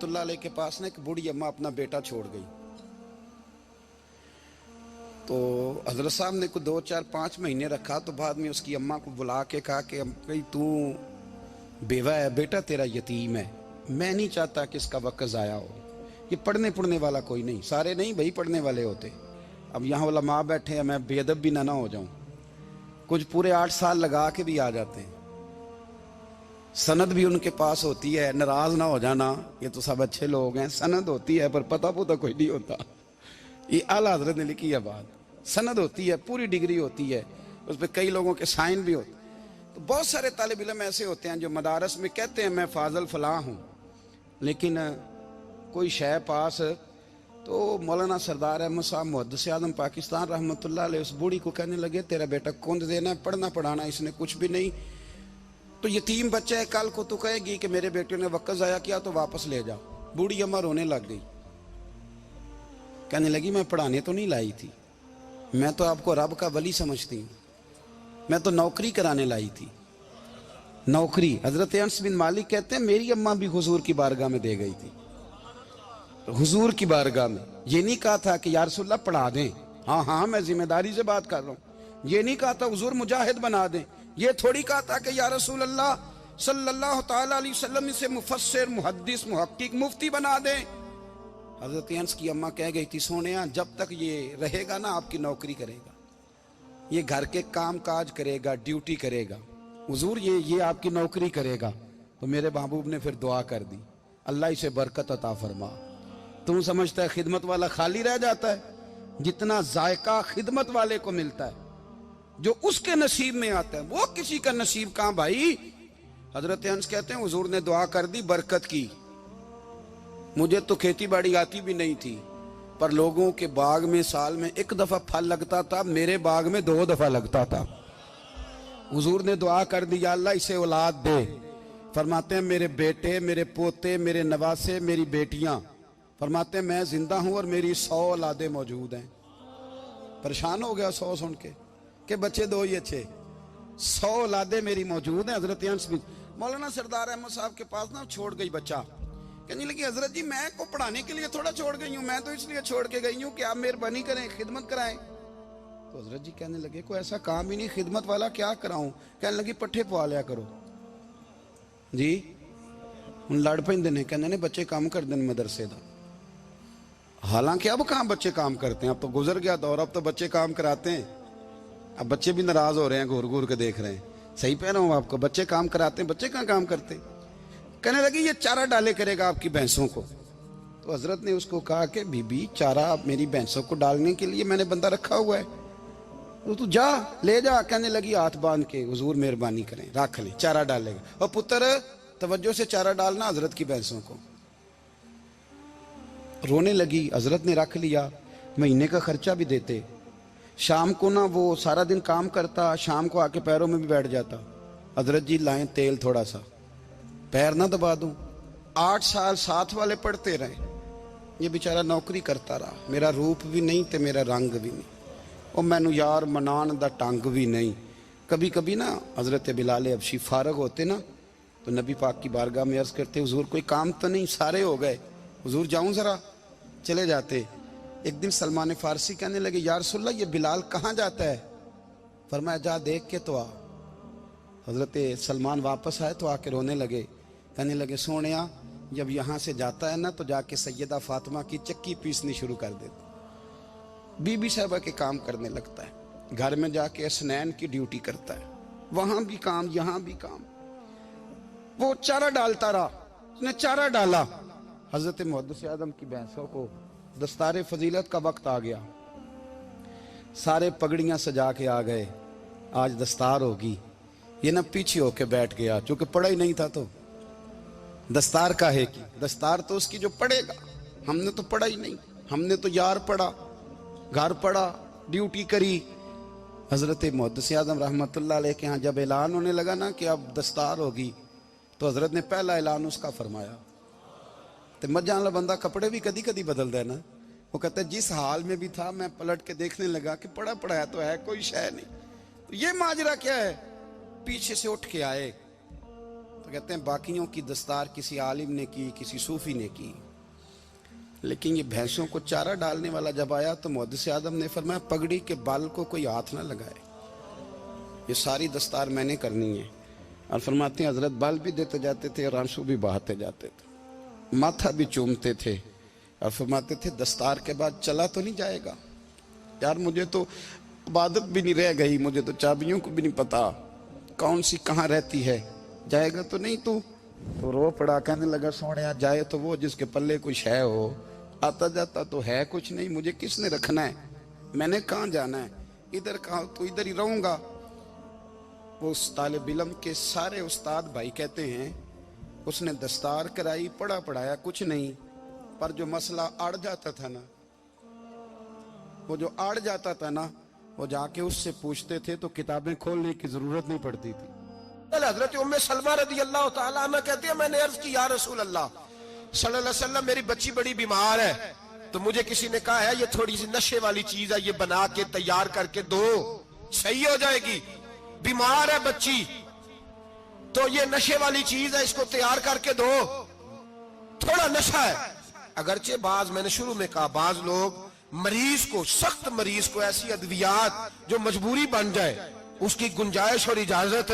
रहमतुल्लाह अलैह के पास ना एक बूढ़ी अम्मा अपना बेटा छोड़ गई। तो हजरत साहब ने कुछ 2, 4, 5 महीने रखा। तो बाद में उसकी अम्मा को बुला के कहा कि भाई तू बेवा है, बेटा तेरा यतीम है, मैं नहीं चाहता कि इसका वक्त ज़ाया हो। ये पढ़ने वाला कोई नहीं, सारे नहीं भाई पढ़ने वाले होते। अब यहाँ वाला माँ बैठे हैं, मैं बेअदब भी ना हो जाऊँ। कुछ पूरे 8 साल लगा के भी आ जाते हैं, सनद भी उनके पास होती है। नाराज ना हो जाना, ये तो सब अच्छे लोग हैं, सनद होती है पर पता पुता कोई नहीं होता। ये आला हजरत ने लिखी है बात, सनद होती है, पूरी डिग्री होती है, उस पर कई लोगों के साइन भी होते। तो बहुत सारे तालिब इल्म ऐसे होते हैं जो मदारस में कहते हैं मैं फाजल फलां हूँ, लेकिन कोई शय पास। तो मौलाना सरदार अहमद साहब मुहद्दिस आज़म पाकिस्तान रहमतुल्लाह अलैह उस बूढ़ी को कहने लगे तेरा बेटा कुंद देना है, पढ़ना पढ़ाना इसने कुछ भी नहीं, तो यतीम बच्चा है, कल को तू कहेगी कि मेरे बेटे ने वक्त ज़ाया किया तो वापस ले जा। बूढ़ी अम्मा रोने लग गई, कहने लगी मैं पढ़ाने तो नहीं लाई थी, मैं तो आपको रब का वली समझती हूँ, मैं तो नौकरी कराने लाई थी, नौकरी। हजरत अनस बिन मालिक कहते हैं मेरी अम्मा भी हुजूर की बारगाह में दे गई थी, हुजूर की बारगाह में। ये नहीं कहा था कि या रसूलल्लाह पढ़ा दें, हाँ हाँ मैं जिम्मेदारी से बात कर रहा हूँ। ये नहीं कहा था हुजूर मुजाहिद बना दें, ये थोड़ी कहा था कि या रसूलल्लाह सल्लल्लाहु तआला अलैहि वसल्लम से मुफस्सिर मुहद्दिस मुहक्किक मुफ्ती बना दें। हजरत अनस की अम्मा कह गई थी सोनिया जब तक ये रहेगा ना आपकी नौकरी करेगा, ये घर के काम काज करेगा, ड्यूटी करेगा, हुजूर ये आपकी नौकरी करेगा। तो मेरे महबूब ने फिर दुआ कर दी, अल्लाह इसे बरकत अता फरमा। तुम समझता है खिदमत वाला खाली रह जाता है? जितना जायका खिदमत वाले को मिलता है, जो उसके नसीब में आता है, वो किसी का नसीब कहां भाई। हजरत अनस कहते हैं हुजूर ने दुआ कर दी बरकत की। मुझे तो खेती बाड़ी आती भी नहीं थी, पर लोगों के बाग में साल में 1 दफा फल लगता था, मेरे बाग में 2 दफा लगता था। हुजूर ने दुआ कर दी अल्लाह इसे औलाद दे। फरमाते हैं मेरे बेटे, मेरे पोते, मेरे नवासे, मेरी बेटियां, फरमाते हैं मैं जिंदा हूं और मेरी 100 औलादे मौजूद हैं। परेशान हो गया 100 सुन के कि बच्चे 2 ही अच्छे, 100 औलादे मेरी मौजूद हैं। हजरत अनस बिन मौलाना सरदार अहमद साहब के पास ना छोड़ गई बच्चा, कहने लगी हजरत जी मैं को पढ़ाने के लिए थोड़ा छोड़ गई हूँ, मैं तो इसलिए छोड़ के गई हूँ कि आप मेहरबानी करें खिदमत कराएं। तो हजरत जी कहने लगे कोई ऐसा काम ही नहीं, खिदमत वाला क्या कराऊं। कहने लगी पट्ठे पवा लिया करो जी। हूँ लड़ पेंदे ने, कहने ने बच्चे काम कर दें मदरसे का। हालांकि अब कहाँ बच्चे काम करते हैं, अब तो गुजर गया दौर, अब तो बच्चे काम कराते हैं। अब बच्चे भी नाराज हो रहे हैं, घूर घूर के देख रहे हैं। सही कह रहा हूँ आपको, बच्चे काम कराते हैं, बच्चे कहाँ काम करते। कहने लगी ये चारा डाले करेगा आपकी भैंसों को। तो हजरत ने उसको कहा कि बीबी चारा मेरी भैंसों को डालने के लिए मैंने बंदा रखा हुआ है, तो तू जा ले जा। कहने लगी हाथ बांध के हुजूर मेहरबानी करें रख ले, चारा डालेगा। और पुत्र तवज्जो से चारा डालना हजरत की भैंसों को। रोने लगी, हजरत ने रख लिया, महीने का खर्चा भी देते। शाम को ना वो सारा दिन काम करता, शाम को आके पैरों में भी बैठ जाता, हजरत जी लाएं तेल थोड़ा सा, पैर ना दबा दूं। 8 साल साथ वाले पढ़ते रहे, ये बेचारा नौकरी करता रहा, मेरा रूप भी नहीं ते मेरा रंग भी नहीं, और मैनू यार मनान दा टंग भी नहीं। कभी कभी ना हजरत बिलाल हबशी फारग होते ना, तो नबी पाक की बारगाह में अर्ज करते हुजूर कोई काम तो नहीं, सारे हो गए, हुजूर जाऊं जरा, चले जाते। एक दिन सलमान फारसी कहने लगे या रसूलल्लाह ये बिलाल कहाँ जाता है। फरमाया जा देख के तो आ। हजरत सलमान वापस आए तो आके रोने लगे, कहने लगे सोनिया जब यहाँ से जाता है ना तो जाके सैयदा फातिमा की चक्की पीसनी शुरू कर देता, बीबी साहबा के काम करने लगता है, घर में जाके स्नैन की ड्यूटी करता है, वहां भी काम यहाँ भी काम। वो चारा डालता रहा, उसने चारा डाला। हजरत मुहद्दिस आज़म की भैंसों को दस्तारे फजीलत का वक्त आ गया, सारे पगड़ियां सजा के आ गए, आज दस्तार होगी। ये ना पीछे होके बैठ गया, चूंकि पढ़ा ही नहीं था तो दस्तार का है कि दस्तार तो उसकी जो पढ़ेगा, हमने तो पढ़ा ही नहीं, हमने तो यार पढ़ा, घर पढ़ा, ड्यूटी करी। हजरत मुहद्दिस आज़म रहमतुल्लाह अलैह के यहाँ जब ऐलान होने लगा ना कि अब दस्तार होगी, तो हजरत ने पहला ऐलान उसका फरमाया। तो मजा वाला बंदा कपड़े भी कदी कदी बदल दे ना, वो कहता है जिस हाल में भी था मैं पलट के देखने लगा कि पड़ा पड़ा है तो है, कोई शय नहीं, तो ये माजरा क्या है। पीछे से उठ के आए तो कहते हैं बाकियों की दस्तार किसी आलिम ने की, किसी सूफी ने की, लेकिन ये भैंसों को चारा डालने वाला जब आया तो मुहद्दिस आदम ने फरमाया पगड़ी के बाल को कोई हाथ ना लगाए, ये सारी दस्तार मैंने करनी है। और फरमाते हैं हजरत बाल भी देते जाते थे और आंसू भी बहाते जाते थे, माथा भी चूमते थे और फरमाते थे दस्तार के बाद चला तो नहीं जाएगा यार, मुझे तो इबादत भी नहीं रह गई, मुझे तो चाबियों को भी नहीं पता कौन सी कहाँ रहती है, जाएगा तो नहीं तू? तो रो पड़ा, कहने लगा सोने जाए तो वो जिसके पल्ले कुछ है हो, आता जाता तो है कुछ नहीं, मुझे किसने रखना है, मैंने कहाँ जाना है, इधर कहाँ तो इधर ही रहूंगा। वो उस तालिब इल्म के सारे उस्ताद भाई कहते हैं उसने दस्तार कराई, पढ़ा पढ़ाया कुछ नहीं, पर जो मसला अड़ जाता था ना, वो जो अड़ जाता था ना, वो जाके उससे पूछते थे तो किताबें खोलने की जरूरत नहीं पड़ती थी। हजरत उम्मे सलमा रदी अल्लाह ताला अन्हा कहती है मैंने अर्ज की या रसूल अल्लाह सल्लल्लाहु अलैहि वसल्लम मेरी बच्ची बड़ी बीमार है, तो मुझे किसी ने कहा है ये थोड़ी सी नशे वाली चीज है, ये बना के तैयार करके दो सही हो जाएगी, बीमार है बच्ची तो ये नशे वाली चीज है, इसको तैयार करके दो, थोड़ा नशा है। अगरचे बाज, मैंने शुरू में कहा, बाज लोग मरीज को, सख्त मरीज को ऐसी अद्वियात जो मजबूरी बन जाए उसकी गुंजाइश और इजाजत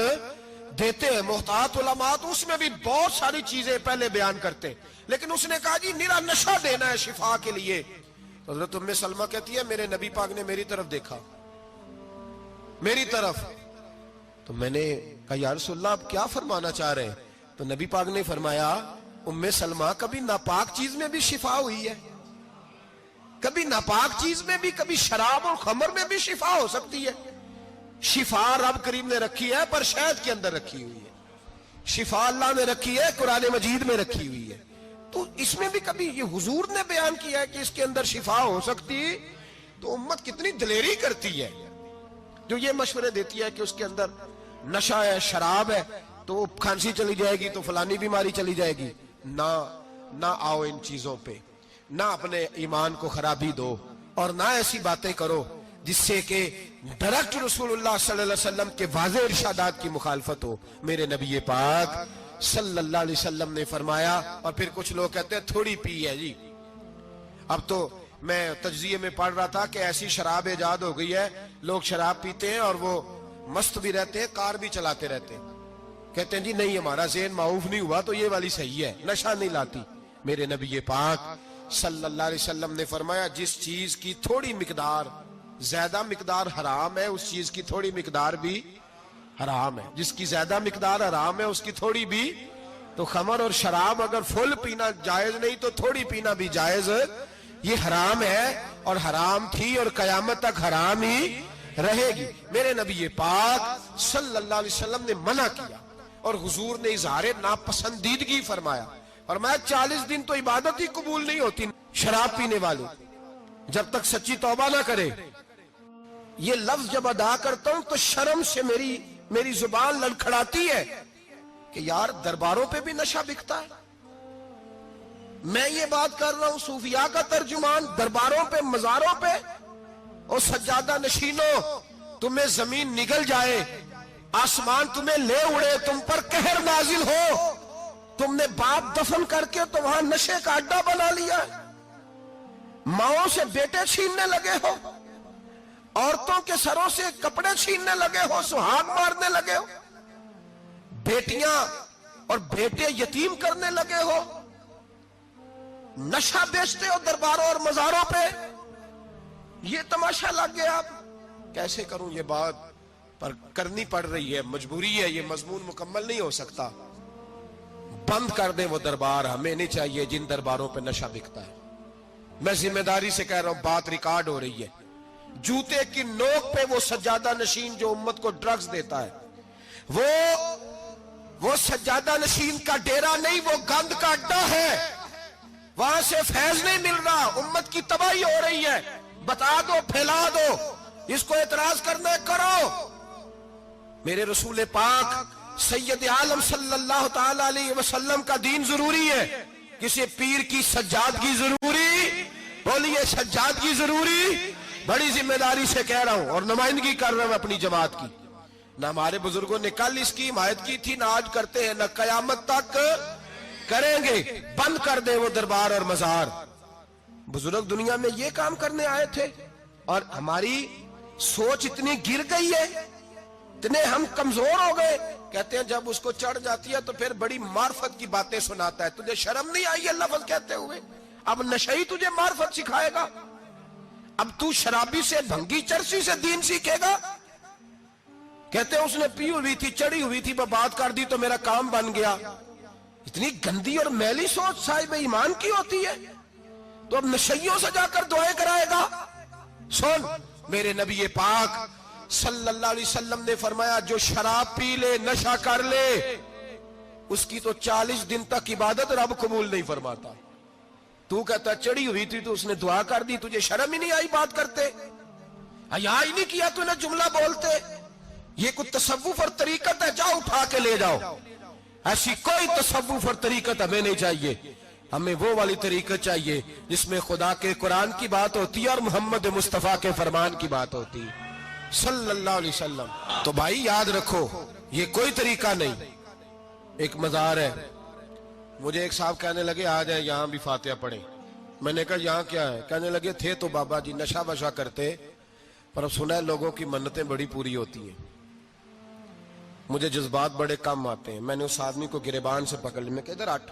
देते हैं। मुहतात उलमा तो उसमें भी बहुत सारी चीजें पहले बयान करते हैं, लेकिन उसने कहा जी निरा नशा देना है शिफा के लिए। तो हज़रत उम्मे सलमा कहती है मेरे नबी पाक ने मेरी तरफ देखा, मेरी तरफ, तो मैंने कहा या रसूलल्लाह आप क्या फरमाना चाह रहे हैं? तो नबी पाक ने फरमाया उम्मे सलमा कभी नापाक चीज में भी शिफा हुई है, कभी नापाक चीज में भी, कभी शराब और खमर में भी शिफा हो सकती है। शिफा रब करीम ने रखी है पर शहद के अंदर रखी हुई है, शिफा अल्लाह ने रखी है, कुरान मजीद में रखी हुई है, तो इसमें भी कभी ये हुजूर ने बयान किया है कि इसके अंदर शिफा हो सकती, तो उम्मत कितनी दलेरी करती है जो ये मशवरे देती है कि उसके अंदर नशा है, शराब है, तो खांसी चली जाएगी तो फलानी बीमारी चली जाएगी। ना आओ इन चीजों पे, ना अपने ईमान को खराबी दो और ना ऐसी बातें करो जिससे कि डायरेक्ट रसूलुल्लाह सल्लल्लाहु अलैहि वसल्लम के वाज़ेह इरशादात की मुखालफत हो। मेरे नबी पाक सल्लल्लाहु अलैहि वसल्लम ने फरमाया, और फिर कुछ लोग कहते हैं थोड़ी पी है जी। अब तो मैं तज्जिये में पढ़ रहा था कि ऐसी शराब इजाद हो गई है, लोग शराब पीते हैं और वो मस्त भी रहते हैं, कार भी चलाते रहते हैं, कहते हैं जी नहीं हमारा ज़हन माऊफ नहीं हुआ तो ये वाली सही है, नशा नहीं लाती। मेरे नबी पाक सल्लल्लाहु अलैहि वसल्लम ने फरमाया जिस चीज की थोड़ी मिकदार, ज्यादा मिकदार हराम है, उस चीज की थोड़ी मिकदार भी हराम है, जिसकी ज्यादा मिकदार हराम है उसकी थोड़ी भी। तो खमर और शराब अगर फुल पीना जायज नहीं तो थोड़ी पीना भी जायज, ये हराम है और हराम थी और कयामत तक हराम ही रहेगी। मेरे नबी पाक सल्लल्लाहु अलैहि वसल्लम ने मना किया और हुजूर ने इजहार नापसंदीदगी फरमाया, और मैं 40 दिन तो इबादत ही कबूल नहीं होती शराब पीने वाले जब तक सच्ची तौबा ना करे। ये लफ्ज जब अदा करता हूं तो शर्म से मेरी जुबान लड़खड़ाती है कि यार दरबारों पे भी नशा बिकता है। मैं ये बात कर रहा हूं सूफिया का तर्जुमान, दरबारों पे, मजारों पे, और सज्जादा नशीनों तुम्हें जमीन निगल जाए, आसमान तुम्हें ले उड़े, तुम पर कहर नाजिल हो, तुमने बाप दफन करके तो वहां नशे का अड्डा बना लिया, माओ से बेटे छीनने लगे हो, औरतों के सरों से कपड़े छीनने लगे हो, सुहाग मारने लगे हो, बेटियां और बेटे यतीम करने लगे हो, नशा बेचते हो दरबारों और मजारों पे, ये तमाशा लग गया। आप कैसे करूं ये बात, पर करनी पड़ रही है, मजबूरी है, ये मजमून मुकम्मल नहीं हो सकता। बंद कर दे वो दरबार, हमें नहीं चाहिए जिन दरबारों पे नशा बिकता है। मैं जिम्मेदारी से कह रहा हूं, बात रिकॉर्ड हो रही है। जूते की नोक पे वो सज्जादा नशीन जो उम्मत को ड्रग्स देता है, वो सज्जादा नशीन का डेरा नहीं, वो गंद का अड्डा है, वहां से फैज नहीं मिल रहा, उम्मत की तबाही हो रही है। बता दो, फैला दो, इसको एतराज करना है करो। मेरे रसूल पाक सैयद आलम सल्लल्लाहु ताला अलैहि वसल्लम का दीन जरूरी है, किसी पीर की सज्जादगी जरूरी, बोलिए सज्जादगी जरूरी। बड़ी जिम्मेदारी से कह रहा हूं और नुमाइंदगी कर रहा हूं अपनी जमात की। نہ ہمارے بزرگوں نے کل اس کی حمایت کی تھی، نہ آج کرتے ہیں، نہ قیامت تک کریں گے۔ بند کر دیں وہ دربار اور مزار۔ بزرگ دنیا میں یہ کام کرنے آئے تھے، اور ہماری سوچ اتنی گر گئی ہے، اتنے ہم کمزور ہو گئے۔ کہتے ہیں جب اس کو چڑھ جاتی ہے تو پھر بڑی معرفت کی باتیں سناتا ہے۔ تجھے شرم نہیں آئی اللہ لفظ کہتے ہوئے؟ اب نشئی تجھے معرفت سکھائے گا؟ اب تو شرابی سے، بھنگی چرسی سے دین سیکھے گا؟ کہتے ہیں اس نے پی ہوئی تھی، چڑھی ہوئی تھی، بات کر دی تو میرا کام بن گیا۔ اتنی گندی اور میلی سوچ صاحب ایمان کی ہوتی ہے، تو اب نشیوں سے جا کر دعائیں کرائے گا؟ سن، میرے نبی پاک صلی اللہ علیہ وسلم نے فرمایا جو شراب پی لے، نشہ کر لے، اس کی تو 40 دن تک عبادت رب قبول نہیں فرماتا۔ تو کہتا چڑھی ہوئی تھی تو اس نے دعا کر دی، تجھے شرم ہی نہیں آئی بات کرتے؟ حیا ہی نہیں کیا تو نہ جملہ بولتے؟ یہ کوئی تصوف اور طریقت ہے؟ جاؤ اٹھا کے لے جاؤ۔ ایسی کوئی تصوف اور طریقت ہمیں نہیں چاہیے، ہمیں وہ والی طریقت چاہیے جس میں خدا کے قرآن کی بات ہوتی ہے اور محمد مصطفیٰ کے فرمان کی بات ہوتی ہے صلی اللہ علیہ وسلم۔ تو بھائی یاد رکھو، یہ کوئی طریقہ نہیں۔ ایک مزار ہے، مجھے ایک صاحب کہنے لگے آ جائیں یہاں بھی فاتحہ پڑھیں۔ میں نے کہا یہاں کیا ہے؟ کہنے لگے تھے تو بابا جی نشہ وشہ کرتے، پر اب سنا ہے لوگوں کی منتیں بڑی پوری ہوتی ہیں، مجھے جذبات بڑے کم آتے ہیں۔ میں نے اس آدمی کو گریبان سے پکڑ لی، میں کہا ادھر ہٹ،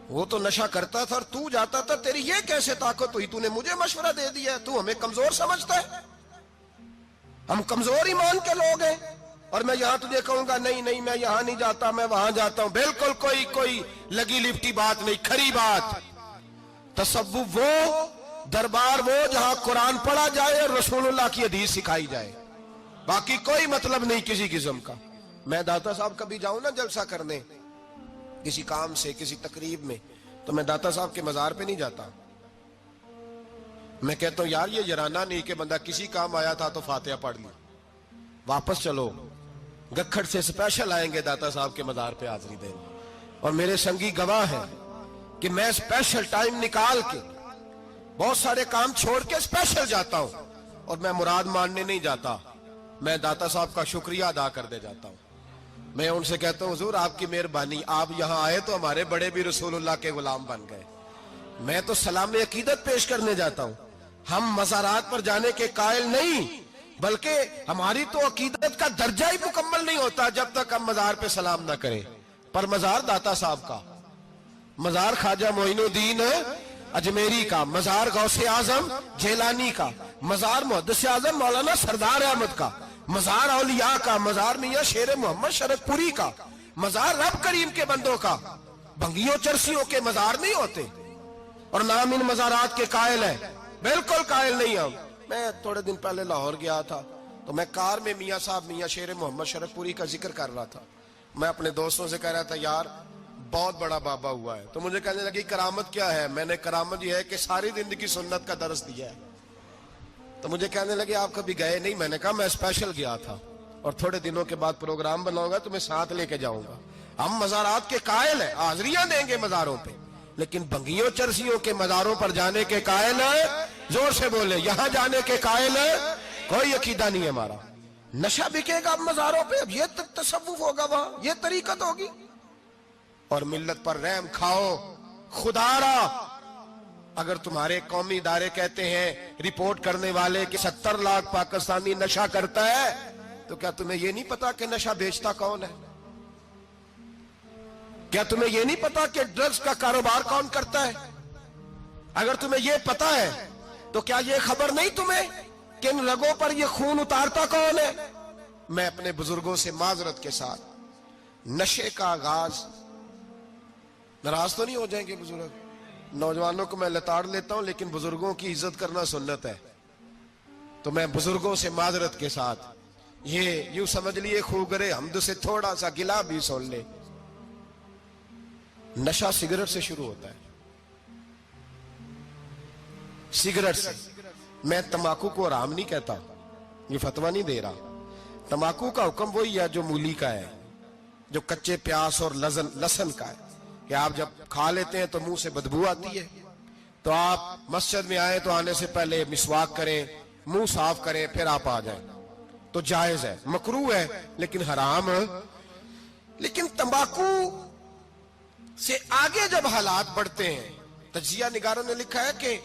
وہ تو نشہ کرتا تھا اور تو جاتا تھا، تیری یہ کیسے طاقت ہوئی؟ تو نے مجھے مشورہ دے دیا، تو ہمیں کمزور سمجھتا ہے؟ ہم کمزور ایمان کے لوگ ہیں، اور میں یہاں تجھے کہوں گا نہیں نہیں میں یہاں نہیں جاتا، میں وہاں جاتا ہوں۔ بالکل کوئی لگی لپٹی بات نہیں، کھری بات۔ تصوف وہ، دربار وہ جہاں قرآن پڑھا جائے اور رسول اللہ کی حدیث سکھائی جائے، باقی کوئی مطلب نہیں کسی قسم کا۔ میں داتا صاحب کبھی جاؤں نا جلسہ کرنے کسی کام سے، کسی تقریب میں، تو میں داتا صاحب کے مزار پہ نہیں جاتا۔ میں کہتا ہوں یار یہ یرانہ نہیں کہ بندہ کسی کام آیا تھا تو فاتحہ پڑھ لی، واپس چلو، گکھڑ سے سپیشل آئیں گے داتا صاحب کے مزار پہ حاضری دینے، اور میرے سنگی گواہ ہیں کہ میں سپیشل ٹائم نکال کے بہت سارے کام چھوڑ کے سپیشل جاتا ہوں، اور میں مراد ماننے نہیں جاتا، میں داتا صاحب کا شکریہ ادا کر دے جاتا ہوں۔ میں ان سے کہتا ہوں حضور آپ کی مہربانی، آپ یہاں آئے تو ہمارے بڑے بھی رسول اللہ کے غلام بن گئے۔ میں تو سلام عقیدت پیش کرنے جاتا ہوں، ہم مزارات پر جانے کے قائل نہیں، بلکہ ہماری تو عقیدت کا درجہ ہی مکمل نہیں ہوتا جب تک ہم مزار پہ سلام نہ کریں۔ پر مزار داتا صاحب کا، مزار خواجہ معین الدین اجمیری کا، مزار غوث اعظم جیلانی کا، مزار محدث اعظم مولانا سردار احمد کا، مزار اولیاء کا، مزار میاں شیر محمد شرک پوری کا، مزار رب کریم کے بندوں کا۔ بھنگیوں چرسیوں کے مزار نہیں ہوتے، اور نام ان مزارات کے قائل ہے، بالکل قائل نہیں ہم۔ میں تھوڑے دن پہلے لاہور گیا تھا تو میں کار میں میاں صاحب میاں شیر محمد شرک پوری کا ذکر کر رہا تھا، میں اپنے دوستوں سے کہہ رہا تھا یار بہت بڑا بابا ہوا ہے، تو مجھے کہنے لگی کرامت کیا ہے؟ میں نے کرامت یہ ہے کہ ساری زندگی سنت کا درس دیا ہے۔ تو مجھے کہنے لگے آپ کبھی گئے نہیں؟ میں نے کہا میں اسپیشل گیا تھا، اور تھوڑے دنوں کے بعد پروگرام بناؤں گا تو میں ساتھ لے کے جاؤں گا۔ ہم مزارات کے قائل ہیں، حاضریاں دیں گے مزاروں پہ، لیکن بھنگیوں چرسیوں کے مزاروں پر جانے کے قائل ہیں؟ زور سے بولے، یہاں جانے کے قائل ہیں؟ کوئی عقیدہ نہیں ہے ہمارا۔ نشہ بکے گا اب مزاروں پہ، اب یہ تصوف ہوگا وہاں، یہ طریقت ہوگی۔ اور ملت پر رحم کھاؤ خدا را، اگر تمہارے قومی ادارے کہتے ہیں رپورٹ کرنے والے کہ 70 لاکھ پاکستانی نشہ کرتا ہے، تو کیا تمہیں یہ نہیں پتا کہ نشہ بیچتا کون ہے؟ کیا تمہیں یہ نہیں پتا کہ ڈرگز کا کاروبار کون کرتا ہے؟ اگر تمہیں یہ پتا ہے تو کیا یہ خبر نہیں تمہیں کہ ان رگوں پر یہ خون اتارتا کون ہے؟ میں اپنے بزرگوں سے معذرت کے ساتھ، نشے کا آغاز، ناراض تو نہیں ہو جائیں گے بزرگ، نوجوانوں کو میں لتاڑ لیتا ہوں لیکن بزرگوں کی عزت کرنا سنت ہے، تو میں بزرگوں سے معذرت کے ساتھ، یہ یوں سمجھ لیے خوگرے حمد سے تھوڑا سا گلا بھی سن لے۔ نشہ سگریٹ سے شروع ہوتا ہے، سگریٹ سے۔ میں تمباکو کو حرام نہیں کہتا، یہ فتویٰ نہیں دے رہا، تمباکو کا حکم وہی ہے جو مولی کا ہے، جو کچے پیاز اور لہسن کا ہے، کہ آپ جب کھا لیتے ہیں تو منہ سے بدبو آتی ہے، تو آپ مسجد میں آئیں تو آنے سے پہلے مسواک کریں، منہ صاف کریں، پھر آپ آ جائیں۔ تو جائز ہے, مکروہ ہے لیکن حرام. لیکن تمباکو سے آگے جب حالات بڑھتے ہیں, تجزیہ نگاروں نے لکھا ہے کہ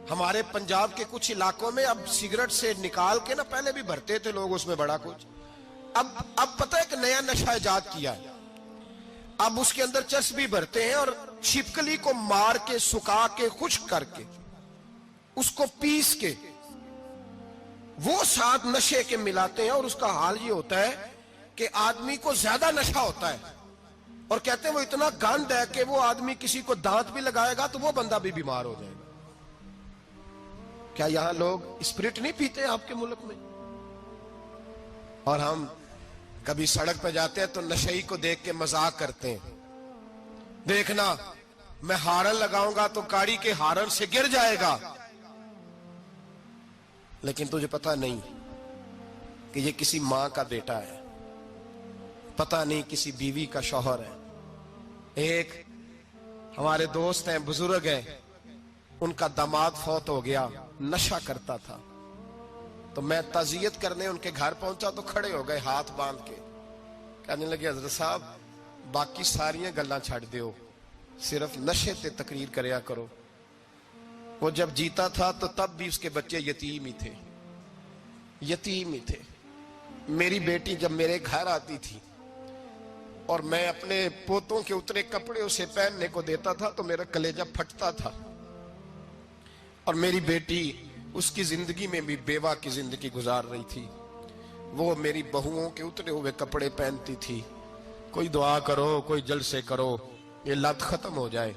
ہمارے پنجاب کے کچھ علاقوں میں اب سگریٹ سے نکال کے نا, پہلے بھی بھرتے تھے لوگ اس میں بڑا کچھ, اب پتہ ہے کہ نیا نشہ ایجاد کیا ہے, اب اس کے اندر چربی بھرتے ہیں اور چھپکلی کو مار کے سکھا کے خشک کر کے اس کو پیس کے وہ ساتھ نشے کے ملاتے ہیں, اور اس کا حال یہ ہوتا ہے کہ آدمی کو زیادہ نشہ ہوتا ہے, اور کہتے ہیں وہ اتنا گند ہے کہ وہ آدمی کسی کو دانت بھی لگائے گا تو وہ بندہ بھی بیمار ہو جائے گا. کیا یہاں لوگ اسپرٹ نہیں پیتے آپ کے ملک میں؟ اور ہم کبھی سڑک پہ جاتے ہیں تو نشئی کو دیکھ کے مذاق کرتے ہیں, دیکھنا میں ہارن لگاؤں گا تو گاڑی کے ہارن سے گر جائے گا. لیکن تجھے پتہ نہیں کہ یہ کسی ماں کا بیٹا ہے, پتہ نہیں کسی بیوی کا شوہر ہے. ایک ہمارے دوست ہیں, بزرگ ہیں, ان کا داماد فوت ہو گیا, نشہ کرتا تھا. تو میں تعزیت کرنے ان کے گھر پہنچا تو کھڑے ہو گئے ہاتھ باندھ کے, کہنے لگے حضرت صاحب باقی ساریاں گلاں چھڑ دیو, صرف نشے تے تقریر کریا کرو. وہ جب جیتا تھا تو تب بھی اس کے بچے یتیم ہی تھے, یتیم ہی تھے. میری بیٹی جب میرے گھر آتی تھی اور میں اپنے پوتوں کے اترے کپڑے اسے پہننے کو دیتا تھا تو میرا کلیجہ پھٹتا تھا. اور میری بیٹی اس کی زندگی میں بھی بیوہ کی زندگی گزار رہی تھی, وہ میری بہوؤں کے اترے ہوئے کپڑے پہنتی تھی. کوئی دعا کرو, کوئی جلسے کرو, یہ لت ختم ہو جائے.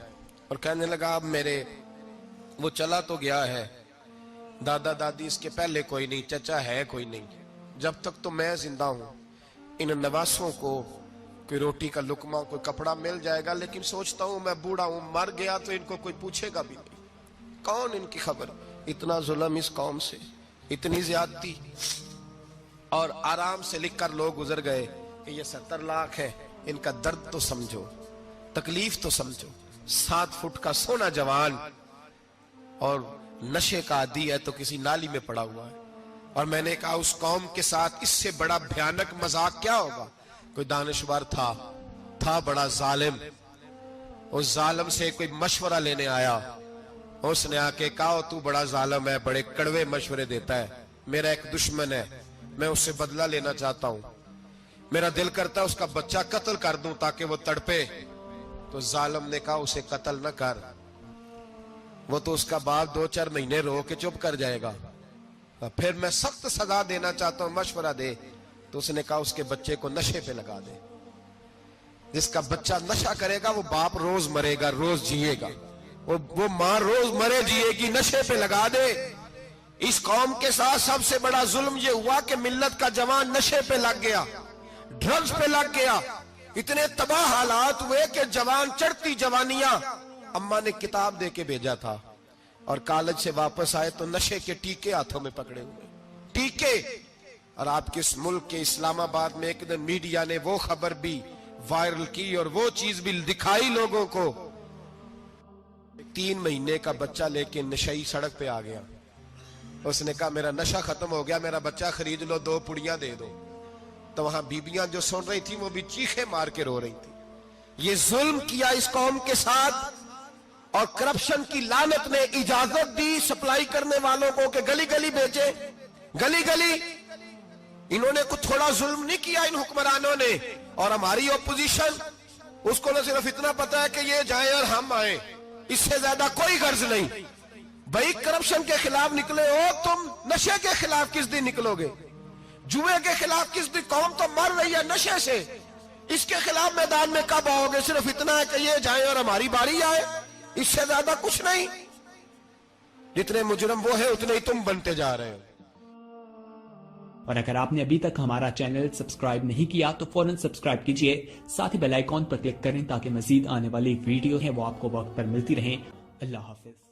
اور کہنے لگا اب میرے وہ چلا تو گیا ہے, دادا دادی اس کے پہلے کوئی نہیں, چچا ہے کوئی نہیں, جب تک تو میں زندہ ہوں ان نواسوں کو کوئی روٹی کا لقمہ, کوئی کپڑا مل جائے گا. لیکن سوچتا ہوں میں بوڑھا ہوں, مر گیا تو ان کو کوئی پوچھے گا بھی نہیں, کون ان کی خبر. اتنا ظلم اس قوم سے, اتنی زیادتی. اور آرام سے لکھ کر لوگ گزر گئے کہ یہ 70 لاکھ ہے, ان کا درد تو سمجھو, تکلیف تو سمجھو. 7 فٹ کا سونا جوان اور نشے کا عادی ہے تو کسی نالی میں پڑا ہوا ہے. اور میں نے کہا اس قوم کے ساتھ اس سے بڑا بھیانک مذاق کیا ہوگا. کوئی دانشور تھا بڑا ظالم, اس ظالم سے کوئی مشورہ لینے آیا, اس نے آ کے کہا تو بڑا ظالم ہے, بڑے کڑوے مشورے دیتا ہے, میرا ایک دشمن ہے, میں اس سے بدلہ لینا چاہتا ہوں, میرا دل کرتا ہے اس کا بچہ قتل کر دوں تاکہ وہ تڑپے. تو ظالم نے کہا اسے قتل نہ کر, وہ تو اس کا باپ 2-4 مہینے رو کے چپ کر جائے گا. پھر میں سخت سزا دینا چاہتا ہوں, مشورہ دے. تو اس نے کہا اس کے بچے کو نشے پہ لگا دے. جس کا بچہ نشہ کرے گا وہ باپ روز مرے گا, روز جیے گا, وہ ماں روز مرے جیے گی, نشے پہ لگا دے. اس قوم کے ساتھ سب سے بڑا ظلم یہ ہوا کہ ملت کا جوان نشے پہ لگ گیا, ڈرگز پہ لگ گیا. اتنے تباہ حالات ہوئے کہ جوان چڑھتی جوانیاں, اماں نے کتاب دے کے بھیجا تھا, اور کالج سے واپس آئے تو نشے کے ٹیکے ہاتھوں میں پکڑے ہوئے, ٹیکے. اور آپ کے اس ملک کے اسلام آباد میں ایک دن میڈیا نے وہ خبر بھی وائرل کی اور وہ چیز بھی دکھائی لوگوں کو. 3 مہینے کا بچہ لے کے نشئی سڑک پہ آ گیا, اس نے کہا میرا نشہ ختم ہو گیا, میرا بچہ خرید لو, 2 پڑیاں دے دو. تو وہاں بیبیاں جو سن رہی تھی وہ بھی چیخے مار کے رو رہی تھی. یہ ظلم کیا اس قوم کے ساتھ, اور کرپشن کی لعنت نے اجازت دی سپلائی کرنے والوں کو کہ گلی گلی بیچے, گلی گلی. انہوں نے کچھ تھوڑا ظلم نہیں کیا ان حکمرانوں نے. اور ہماری اپوزیشن, اس کو نہ صرف اتنا پتا ہے کہ یہ جائیں اور ہم آئیں, اس سے زیادہ کوئی غرض نہیں. بھائی کرپشن کے خلاف نکلے ہو تم, نشے کے خلاف کس دن نکلو گے, جوئے کے خلاف کس دن؟ قوم تو مر رہی ہے نشے سے, اس کے خلاف میدان میں کب آؤ گے؟ صرف اتنا ہے کہ یہ جائیں اور ہماری باری آئے, اس سے زیادہ کچھ نہیں. جتنے مجرم وہ ہیں اتنے ہی تم بنتے جا رہے ہو. اور اگر آپ نے ابھی تک ہمارا چینل سبسکرائب نہیں کیا تو فوراً سبسکرائب کیجئے, ساتھ ہی بیل آئیکن پر کلک کریں تاکہ مزید آنے والی ویڈیو ہیں وہ آپ کو وقت پر ملتی رہیں. اللہ حافظ.